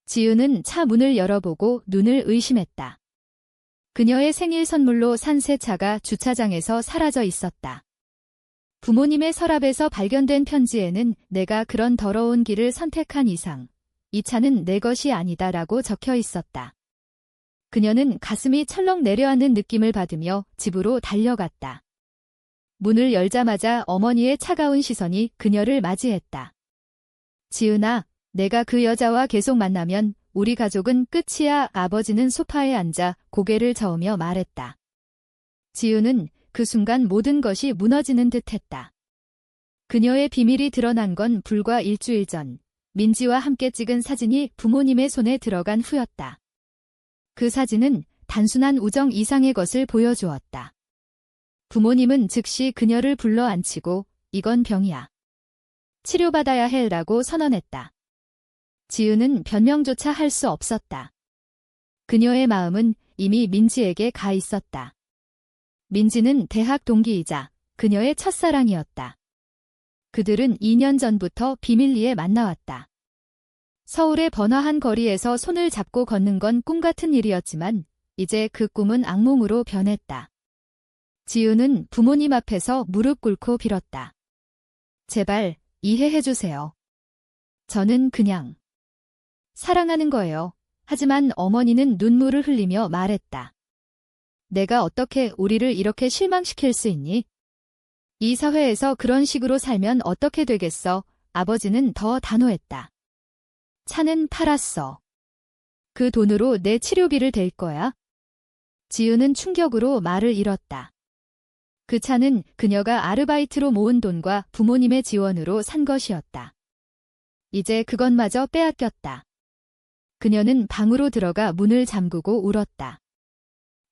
지우는 차 문을 열어보고 눈을 의심했다. 그녀의 생일 선물로 산 새 차가 주차장에서 사라져 있었다. 부모님의 서랍에서 발견된 편지에는 내가 그런 더러운 길을 선택한 이상 이 차는 내 것이 아니다라고 적혀 있었다. 그녀는 가슴이 철렁 내려앉는 느낌을 받으며 집으로 달려갔다. 문을 열자마자 어머니의 차가운 시선이 그녀를 맞이했다. 지은아, 내가 그 여자와 계속 만나면 우리 가족은 끝이야. 아버지는 소파에 앉아 고개를 저으며 말했다. 지우는 그 순간 모든 것이 무너지는 듯했다. 그녀의 비밀이 드러난 건 불과 일주일 전, 민지와 함께 찍은 사진이 부모님의 손에 들어간 후였다. 그 사진은 단순한 우정 이상의 것을 보여주었다. 부모님은 즉시 그녀를 불러 앉히고 이건 병이야. 치료받아야 해라고 선언했다. 지은은 변명조차 할 수 없었다. 그녀의 마음은 이미 민지에게 가 있었다. 민지는 대학 동기이자 그녀의 첫사랑이었다. 그들은 2년 전부터 비밀리에 만나왔다. 서울의 번화한 거리에서 손을 잡고 걷는 건 꿈같은 일이었지만 이제 그 꿈은 악몽으로 변했다. 지우는 부모님 앞에서 무릎 꿇고 빌었다. 제발 이해해주세요. 저는 그냥 사랑하는 거예요. 하지만 어머니는 눈물을 흘리며 말했다. 내가 어떻게 우리를 이렇게 실망시킬 수 있니? 이 사회에서 그런 식으로 살면 어떻게 되겠어? 아버지는 더 단호했다. 차는 팔았어. 그 돈으로 내 치료비를 댈 거야? 지우는 충격으로 말을 잃었다. 그 차는 그녀가 아르바이트로 모은 돈과 부모님의 지원으로 산 것이었다. 이제 그것마저 빼앗겼다. 그녀는 방으로 들어가 문을 잠그고 울었다.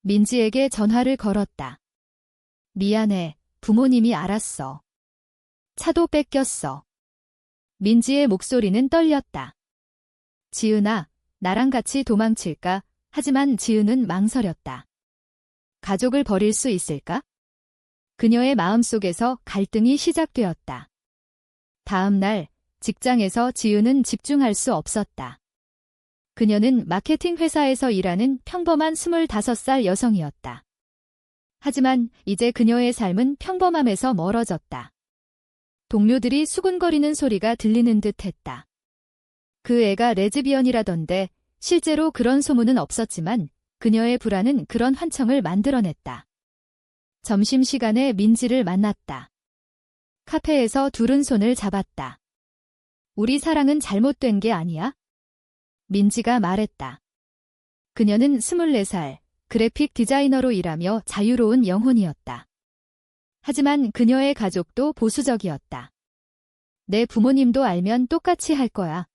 민지에게 전화를 걸었다. 미안해, 부모님이 알았어. 차도 뺏겼어. 민지의 목소리는 떨렸다. 지은아, 나랑 같이 도망칠까? 하지만 지은은 망설였다. 가족을 버릴 수 있을까? 그녀의 마음속에서 갈등이 시작되었다. 다음 날, 직장에서 지은은 집중할 수 없었다. 그녀는 마케팅 회사에서 일하는 평범한 25살 여성이었다. 하지만 이제 그녀의 삶은 평범함에서 멀어졌다. 동료들이 수군거리는 소리가 들리는 듯 했다. 그 애가 레즈비언이라던데 실제로 그런 소문은 없었지만 그녀의 불안은 그런 환청을 만들어냈다. 점심시간에 민지를 만났다. 카페에서 둘은 손을 잡았다. 우리 사랑은 잘못된 게 아니야? 민지가 말했다. 그녀는 24살, 그래픽 디자이너로 일하며 자유로운 영혼이었다. 하지만 그녀의 가족도 보수적이었다. 내 부모님도 알면 똑같이 할 거야.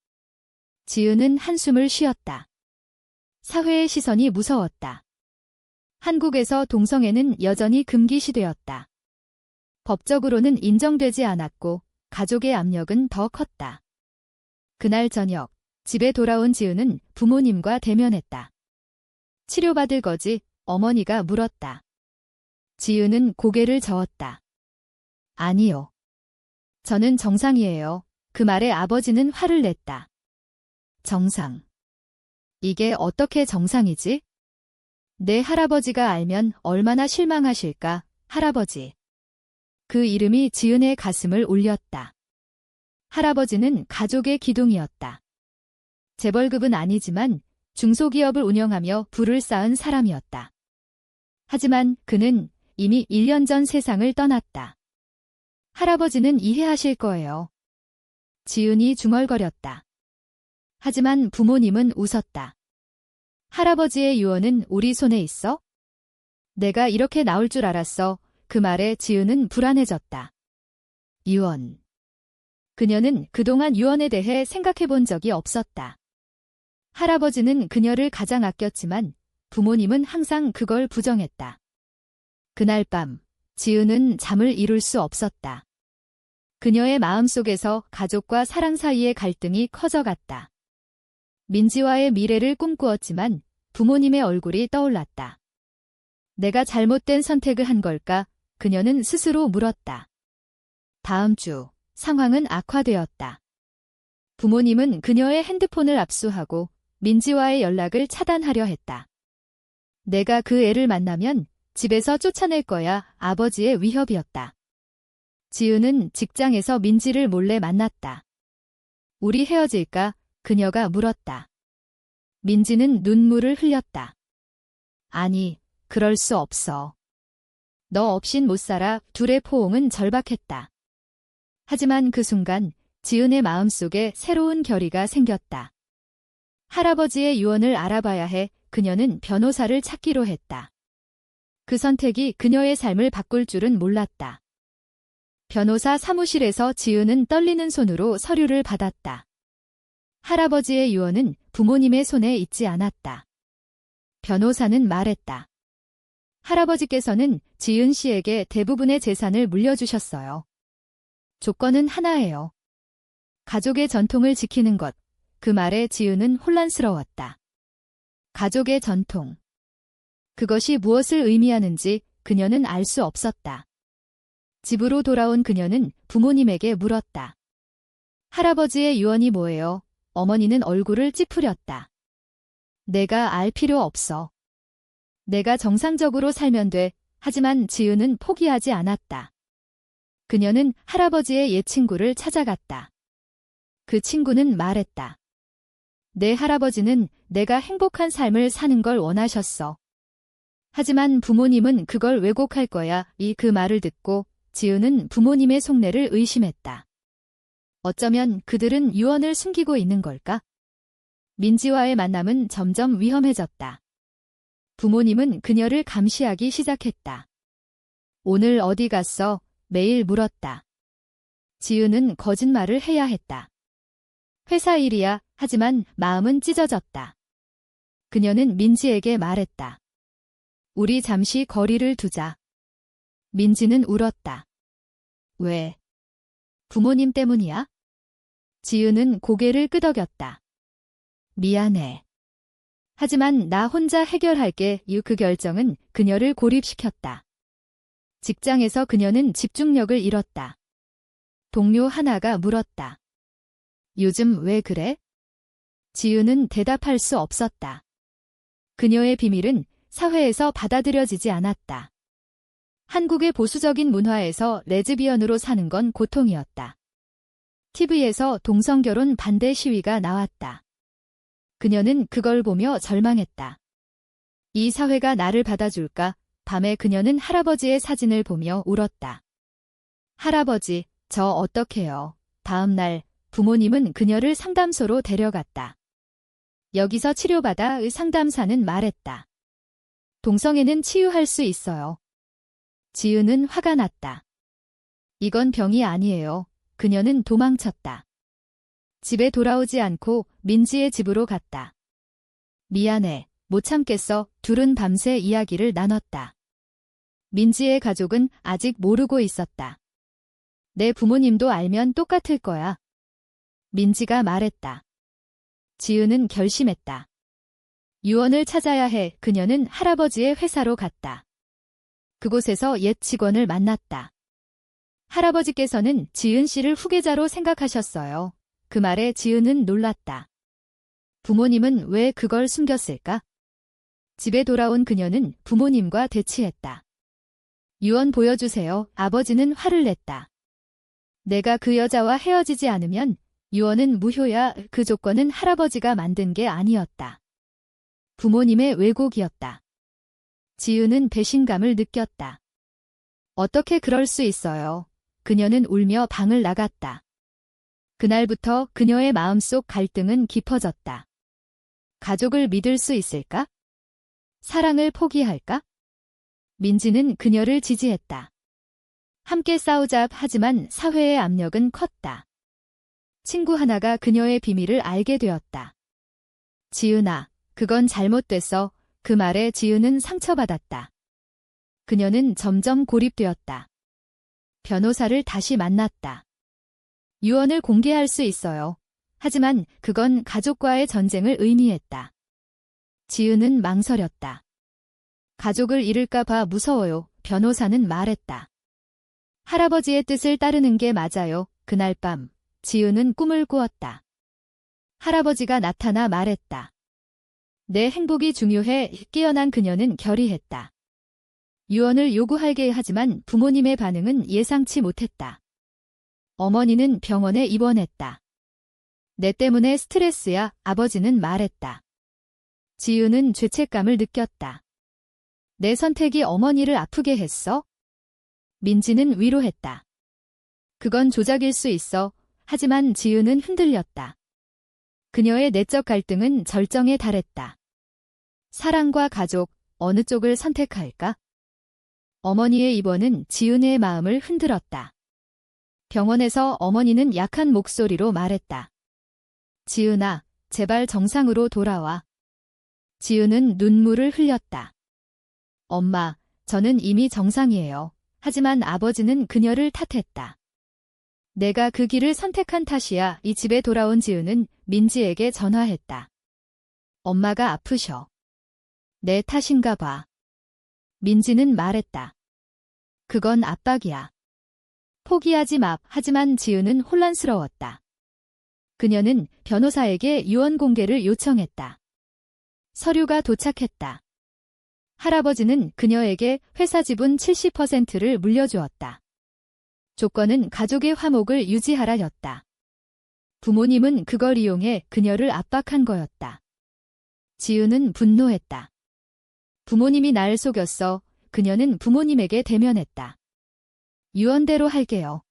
지은은 한숨을 쉬었다. 사회의 시선이 무서웠다. 한국에서 동성애는 여전히 금기시되었다. 법적으로는 인정되지 않았고 가족의 압력은 더 컸다. 그날 저녁, 집에 돌아온 지은은 부모님과 대면했다. 치료받을 거지? 어머니가 물었다. 지은은 고개를 저었다. 아니요. 저는 정상이에요. 그 말에 아버지는 화를 냈다. 정상. 이게 어떻게 정상이지? 내 할아버지가 알면 얼마나 실망하실까, 할아버지. 그 이름이 지은의 가슴을 울렸다. 할아버지는 가족의 기둥이었다. 재벌급은 아니지만 중소기업을 운영하며 부를 쌓은 사람이었다. 하지만 그는 이미 1년 전 세상을 떠났다. 할아버지는 이해하실 거예요. 지은이 중얼거렸다. 하지만 부모님은 웃었다. 할아버지의 유언은 우리 손에 있어? 내가 이렇게 나올 줄 알았어. 그 말에 지은은 불안해졌다. 유언. 그녀는 그동안 유언에 대해 생각해 본 적이 없었다. 할아버지는 그녀를 가장 아꼈지만 부모님은 항상 그걸 부정했다. 그날 밤, 지은은 잠을 이룰 수 없었다. 그녀의 마음속에서 가족과 사랑 사이의 갈등이 커져갔다. 민지와의 미래를 꿈꾸었지만 부모님의 얼굴이 떠올랐다. 내가 잘못된 선택을 한 걸까? 그녀는 스스로 물었다. 다음 주, 상황은 악화되었다. 부모님은 그녀의 핸드폰을 압수하고 민지와의 연락을 차단하려 했다. 내가 그 애를 만나면 집에서 쫓아낼 거야. 아버지의 위협이었다. 지은은 직장에서 민지를 몰래 만났다. 우리 헤어질까? 그녀가 물었다. 민지는 눈물을 흘렸다. 아니, 그럴 수 없어. 너 없인 못 살아. 둘의 포옹은 절박했다. 하지만 그 순간 지은의 마음속에 새로운 결의가 생겼다. 할아버지의 유언을 알아봐야 해. 그녀는 변호사를 찾기로 했다. 그 선택이 그녀의 삶을 바꿀 줄은 몰랐다. 변호사 사무실에서 지은은 떨리는 손으로 서류를 받았다. 할아버지의 유언은 부모님의 손에 있지 않았다. 변호사는 말했다. 할아버지께서는 지은 씨에게 대부분의 재산을 물려주셨어요. 조건은 하나예요. 가족의 전통을 지키는 것. 그 말에 지은은 혼란스러웠다. 가족의 전통. 그것이 무엇을 의미하는지 그녀는 알 수 없었다. 집으로 돌아온 그녀는 부모님에게 물었다. 할아버지의 유언이 뭐예요? 어머니는 얼굴을 찌푸렸다. 내가 알 필요 없어. 내가 정상적으로 살면 돼. 하지만 지은은 포기하지 않았다. 그녀는 할아버지의 옛 친구를 찾아갔다. 그 친구는 말했다. 내 할아버지는 내가 행복한 삶을 사는 걸 원하셨어. 하지만 부모님은 그걸 왜곡할 거야. 그 말을 듣고 지은은 부모님의 속내를 의심했다. 어쩌면 그들은 유언을 숨기고 있는 걸까? 민지와의 만남은 점점 위험해졌다. 부모님은 그녀를 감시하기 시작했다. 오늘 어디 갔어? 매일 물었다. 지은은 거짓말을 해야 했다. 회사 일이야. 하지만 마음은 찢어졌다. 그녀는 민지에게 말했다. 우리 잠시 거리를 두자. 민지는 울었다. 왜? 부모님 때문이야? 지은은 고개를 끄덕였다. 미안해. 하지만 나 혼자 해결할게. 그 결정은 그녀를 고립시켰다. 직장에서 그녀는 집중력을 잃었다. 동료 하나가 물었다. 요즘 왜 그래? 지은은 대답할 수 없었다. 그녀의 비밀은 사회에서 받아들여지지 않았다. 한국의 보수적인 문화에서 레즈비언으로 사는 건 고통이었다. TV에서 동성결혼 반대 시위가 나왔다. 그녀는 그걸 보며 절망했다. 이 사회가 나를 받아줄까? 밤에 그녀는 할아버지의 사진을 보며 울었다. 할아버지, 저 어떡해요? 다음 날 부모님은 그녀를 상담소로 데려갔다. 여기서 치료받아. 상담사는 말했다. 동성애는 치유할 수 있어요. 지은은 화가 났다. 이건 병이 아니에요. 그녀는 도망쳤다. 집에 돌아오지 않고 민지의 집으로 갔다. 미안해. 못 참겠어. 둘은 밤새 이야기를 나눴다. 민지의 가족은 아직 모르고 있었다. 내 부모님도 알면 똑같을 거야. 민지가 말했다. 지은은 결심했다. 유언을 찾아야 해. 그녀는 할아버지의 회사로 갔다. 그곳에서 옛 직원을 만났다. 할아버지께서는 지은 씨를 후계자로 생각하셨어요. 그 말에 지은은 놀랐다. 부모님은 왜 그걸 숨겼을까? 집에 돌아온 그녀는 부모님과 대치했다. 유언 보여주세요. 아버지는 화를 냈다. 내가 그 여자와 헤어지지 않으면 유언은 무효야. 그 조건은 할아버지가 만든 게 아니었다. 부모님의 왜곡이었다. 지은은 배신감을 느꼈다. 어떻게 그럴 수 있어요? 그녀는 울며 방을 나갔다. 그날부터 그녀의 마음속 갈등은 깊어졌다. 가족을 믿을 수 있을까? 사랑을 포기할까? 민지는 그녀를 지지했다. 함께 싸우자. 하지만 사회의 압력은 컸다. 친구 하나가 그녀의 비밀을 알게 되었다. 지은아, 그건 잘못됐어. 그 말에 지은은 상처받았다. 그녀는 점점 고립되었다. 변호사를 다시 만났다. 유언을 공개할 수 있어요. 하지만 그건 가족과의 전쟁을 의미했다. 지은은 망설였다. 가족을 잃을까 봐 무서워요. 변호사는 말했다. 할아버지의 뜻을 따르는 게 맞아요. 그날 밤 지은은 꿈을 꾸었다. 할아버지가 나타나 말했다. 내 행복이 중요해 깨어난 그녀는 결의했다. 유언을 요구하게 하지만 부모님의 반응은 예상치 못했다. 어머니는 병원에 입원했다. 내 때문에 스트레스야, 아버지는 말했다. 지우는 죄책감을 느꼈다. 내 선택이 어머니를 아프게 했어? 민지는 위로했다. 그건 조작일 수 있어. 하지만 지우는 흔들렸다. 그녀의 내적 갈등은 절정에 달했다. 사랑과 가족, 어느 쪽을 선택할까? 어머니의 입원은 지은의 마음을 흔들었다. 병원에서 어머니는 약한 목소리로 말했다. 지은아, 제발 정상으로 돌아와. 지은은 눈물을 흘렸다. 엄마, 저는 이미 정상이에요. 하지만 아버지는 그녀를 탓했다. 내가 그 길을 선택한 탓이야. 이 집에 돌아온 지은은 민지에게 전화했다. 엄마가 아프셔. 내 탓인가 봐. 민지는 말했다. 그건 압박이야. 포기하지 마. 하지만 지은은 혼란스러웠다. 그녀는 변호사에게 유언 공개를 요청했다. 서류가 도착했다. 할아버지는 그녀에게 회사 지분 70%를 물려주었다. 조건은 가족의 화목을 유지하라였다. 부모님은 그걸 이용해 그녀를 압박한 거였다. 지은은 분노했다. 부모님이 날 속였어. 그녀는 부모님에게 대면했다. 유언대로 할게요.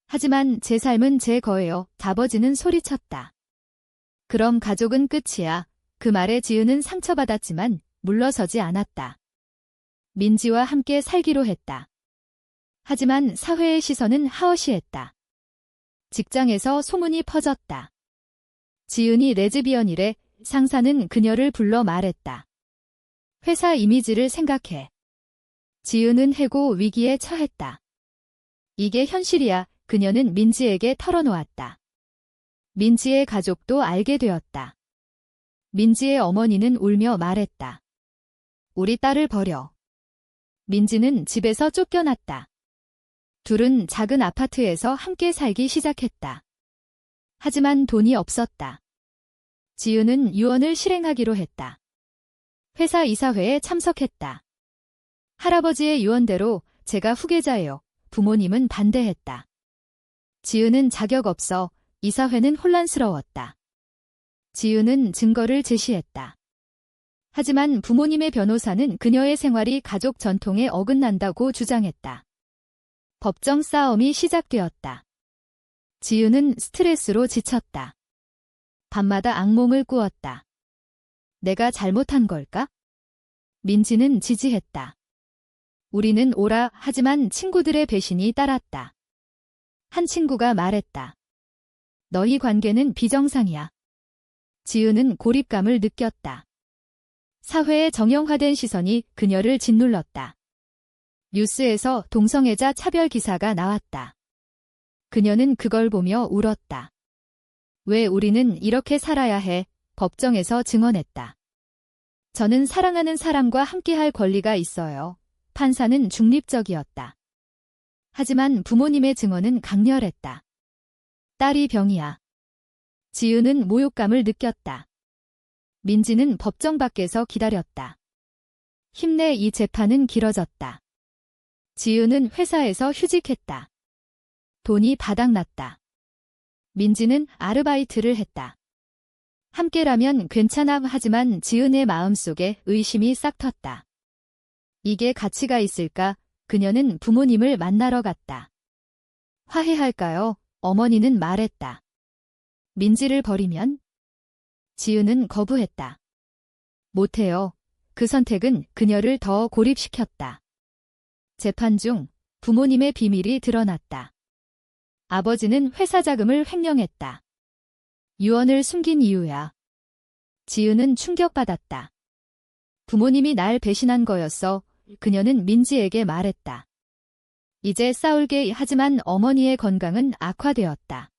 하지만 제 삶은 제 거예요. 아버지는 소리쳤다. 그럼 가족은 끝이야. 그 말에 지은은 상처받았지만 물러서지 않았다. 민지와 함께 살기로 했다. 하지만 사회의 시선은 하어시했다. 직장에서 소문이 퍼졌다. 지은이 레즈비언이래. 상사는 그녀를 불러 말했다. 회사 이미지를 생각해. 지은은 해고 위기에 처했다. 이게 현실이야. 그녀는 민지에게 털어놓았다. 민지의 가족도 알게 되었다. 민지의 어머니는 울며 말했다. 우리 딸을 버려. 민지는 집에서 쫓겨났다. 둘은 작은 아파트에서 함께 살기 시작했다. 하지만 돈이 없었다. 지은은 유언을 실행하기로 했다. 회사 이사회에 참석했다. 할아버지의 유언대로 제가 후계자예요. 부모님은 반대했다. 지은은 자격 없어. 이사회는 혼란스러웠다. 지은은 증거를 제시했다. 하지만 부모님의 변호사는 그녀의 생활이 가족 전통에 어긋난다고 주장했다. 법정 싸움이 시작되었다. 지은은 스트레스로 지쳤다. 밤마다 악몽을 꾸었다. 내가 잘못한 걸까? 민지는 지지했다. 우리는 오라. 하지만 친구들의 배신이 따랐다. 한 친구가 말했다. 너희 관계는 비정상이야. 지은은 고립감을 느꼈다. 사회의 정형화된 시선이 그녀를 짓눌렀다. 뉴스에서 동성애자 차별 기사가 나왔다. 그녀는 그걸 보며 울었다. 왜 우리는 이렇게 살아야 해? 법정에서 증언했다. 저는 사랑하는 사람과 함께할 권리가 있어요. 판사는 중립적이었다. 하지만 부모님의 증언은 강렬했다. 딸이 병이야. 지은은 모욕감을 느꼈다. 민지는 법정 밖에서 기다렸다. 힘내. 이 재판은 길어졌다. 지은은 회사에서 휴직했다. 돈이 바닥났다. 민지는 아르바이트를 했다. 함께라면 괜찮아. 하지만 지은의 마음속에 의심이 싹 텄다. 이게 가치가 있을까? 그녀는 부모님을 만나러 갔다. 화해할까요? 어머니는 말했다. 민지를 버리면? 지은은 거부했다. 못해요. 그 선택은 그녀를 더 고립시켰다. 재판 중 부모님의 비밀이 드러났다. 아버지는 회사 자금을 횡령했다. 유언을 숨긴 이유야. 지은은 충격받았다. 부모님이 날 배신한 거였어. 그녀는 민지에게 말했다. 이제 싸울게. 하지만 어머니의 건강은 악화되었다.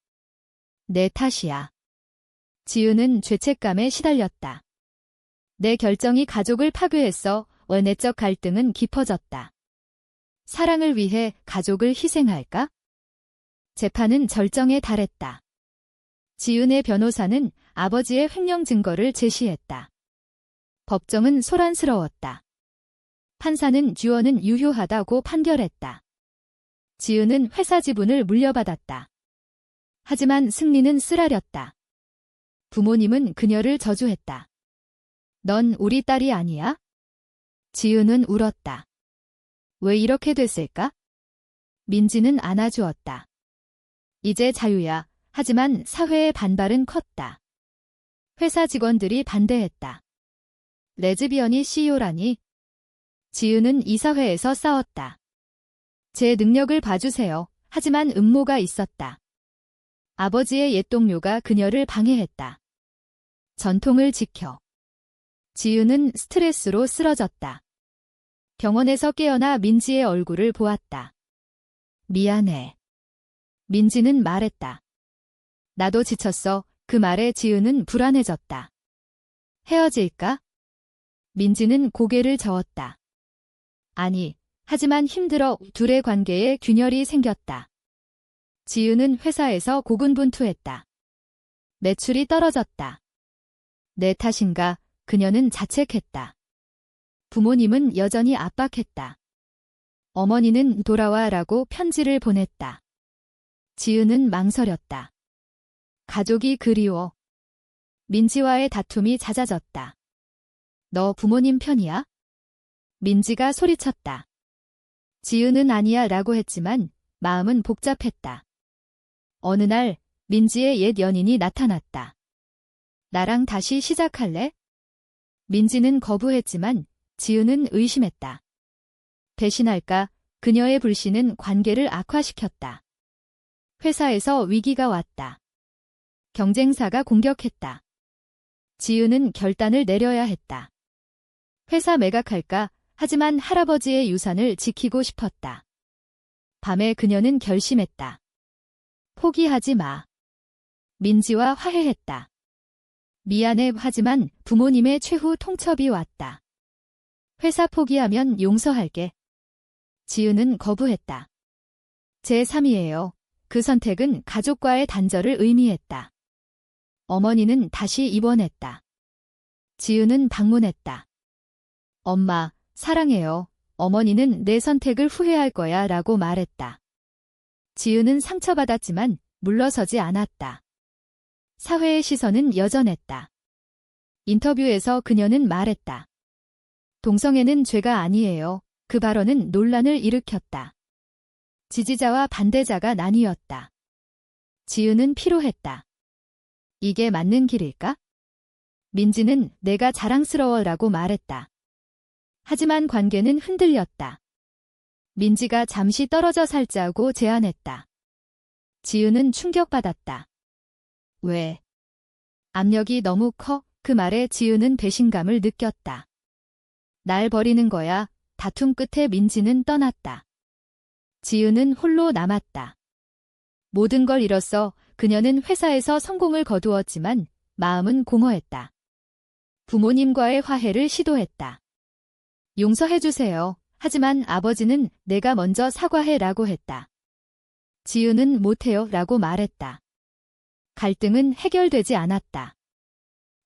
내 탓이야. 지은은 죄책감에 시달렸다. 내 결정이 가족을 파괴했어. 내적 갈등은 깊어졌다. 사랑을 위해 가족을 희생할까? 재판은 절정에 달했다. 지은의 변호사는 아버지의 횡령 증거를 제시했다. 법정은 소란스러웠다. 판사는 주원은 유효하다고 판결했다. 지은은 회사 지분을 물려받았다. 하지만 승리는 쓰라렸다. 부모님은 그녀를 저주했다. 넌 우리 딸이 아니야? 지은은 울었다. 왜 이렇게 됐을까? 민지는 안아주었다. 이제 자유야. 하지만 사회의 반발은 컸다. 회사 직원들이 반대했다. 레즈비언이 CEO라니? 지은은 이사회에서 싸웠다. 제 능력을 봐주세요. 하지만 음모가 있었다. 아버지의 옛 동료가 그녀를 방해했다. 전통을 지켜. 지은은 스트레스로 쓰러졌다. 병원에서 깨어나 민지의 얼굴을 보았다. 미안해. 민지는 말했다. 나도 지쳤어. 그 말에 지은은 불안해졌다. 헤어질까? 민지는 고개를 저었다. 아니, 하지만 힘들어. 둘의 관계에 균열이 생겼다. 지은은 회사에서 고군분투했다. 매출이 떨어졌다. 내 탓인가? 그녀는 자책했다. 부모님은 여전히 압박했다. 어머니는 돌아와라고 편지를 보냈다. 지은은 망설였다. 가족이 그리워. 민지와의 다툼이 잦아졌다. 너 부모님 편이야? 민지가 소리쳤다. 지은은 아니야 라고 했지만 마음은 복잡했다. 어느 날 민지의 옛 연인이 나타났다. 나랑 다시 시작할래? 민지는 거부했지만 지은은 의심했다. 배신할까? 그녀의 불신은 관계를 악화시켰다. 회사에서 위기가 왔다. 경쟁사가 공격했다. 지은은 결단을 내려야 했다. 회사 매각할까? 하지만 할아버지의 유산을 지키고 싶었다. 밤에 그녀는 결심했다. 포기하지 마. 민지와 화해했다. 미안해. 하지만 부모님의 최후 통첩이 왔다. 회사 포기하면 용서할게. 지은은 거부했다. 제3이에요. 그 선택은 가족과의 단절을 의미했다. 어머니는 다시 입원했다. 지은은 방문했다. 엄마, 사랑해요. 어머니는 내 선택을 후회할 거야 라고 말했다. 지은은 상처받았지만 물러서지 않았다. 사회의 시선은 여전했다. 인터뷰에서 그녀는 말했다. 동성애는 죄가 아니에요. 그 발언은 논란을 일으켰다. 지지자와 반대자가 나뉘었다. 지은은 피로했다. 이게 맞는 길일까? 민지는 내가 자랑스러워라고 말했다. 하지만 관계는 흔들렸다. 민지가 잠시 떨어져 살자고 제안했다. 지은은 충격받았다. 왜? 압력이 너무 커. 그 말에 지은은 배신감을 느꼈다. 날 버리는 거야. 다툼 끝에 민지는 떠났다. 지은은 홀로 남았다. 모든 걸 잃었어. 그녀는 회사에서 성공을 거두었지만 마음은 공허했다. 부모님과의 화해를 시도했다. 용서해주세요. 하지만 아버지는 내가 먼저 사과해라고 했다. 지은은 못해요 라고 말했다. 갈등은 해결되지 않았다.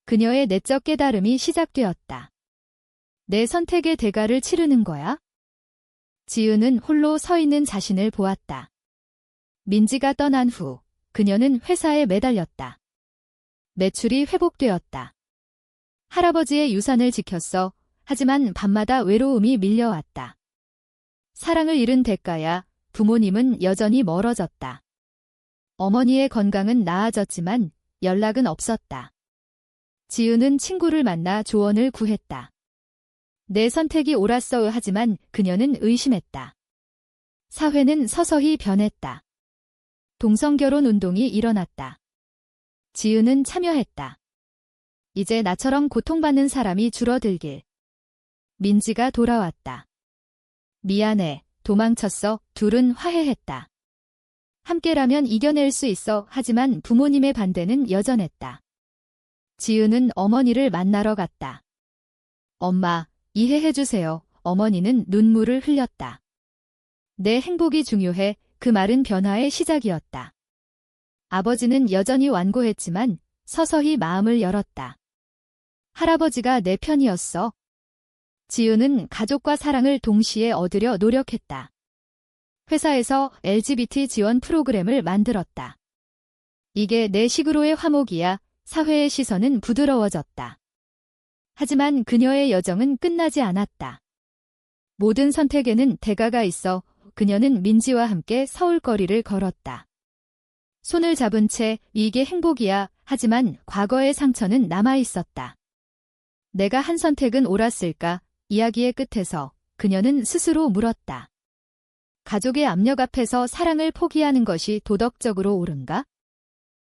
그녀의 내적 깨달음이 시작되었다. 내 선택의 대가를 치르는 거야? 지은은 홀로 서 있는 자신을 보았다. 민지가 떠난 후 그녀는 회사에 매달렸다. 매출이 회복되었다. 할아버지의 유산을 지켰어. 하지만 밤마다 외로움이 밀려왔다. 사랑을 잃은 대가야. 부모님은 여전히 멀어졌다. 어머니의 건강은 나아졌지만 연락은 없었다. 지은은 친구를 만나 조언을 구했다. 내 선택이 옳았어. 하지만 그녀는 의심했다. 사회는 서서히 변했다. 동성결혼 운동이 일어났다. 지은은 참여했다. 이제 나처럼 고통받는 사람이 줄어들길. 민지가 돌아왔다. 미안해. 도망쳤어. 둘은 화해했다. 함께라면 이겨낼 수 있어. 하지만 부모님의 반대는 여전했다. 지은은 어머니를 만나러 갔다. 엄마, 이해해주세요. 어머니는 눈물을 흘렸다. 내 행복이 중요해. 그 말은 변화의 시작이었다. 아버지는 여전히 완고했지만 서서히 마음을 열었다. 할아버지가 내 편이었어. 지은은 가족과 사랑을 동시에 얻으려 노력했다. 회사에서 LGBT 지원 프로그램을 만들었다. 이게 내 식으로의 화목이야. 사회의 시선은 부드러워졌다. 하지만 그녀의 여정은 끝나지 않았다. 모든 선택에는 대가가 있어 그녀는 민지와 함께 서울거리를 걸었다. 손을 잡은 채 이게 행복이야. 하지만 과거의 상처는 남아있었다. 내가 한 선택은 옳았을까? 이야기의 끝에서 그녀는 스스로 물었다. 가족의 압력 앞에서 사랑을 포기하는 것이 도덕적으로 옳은가?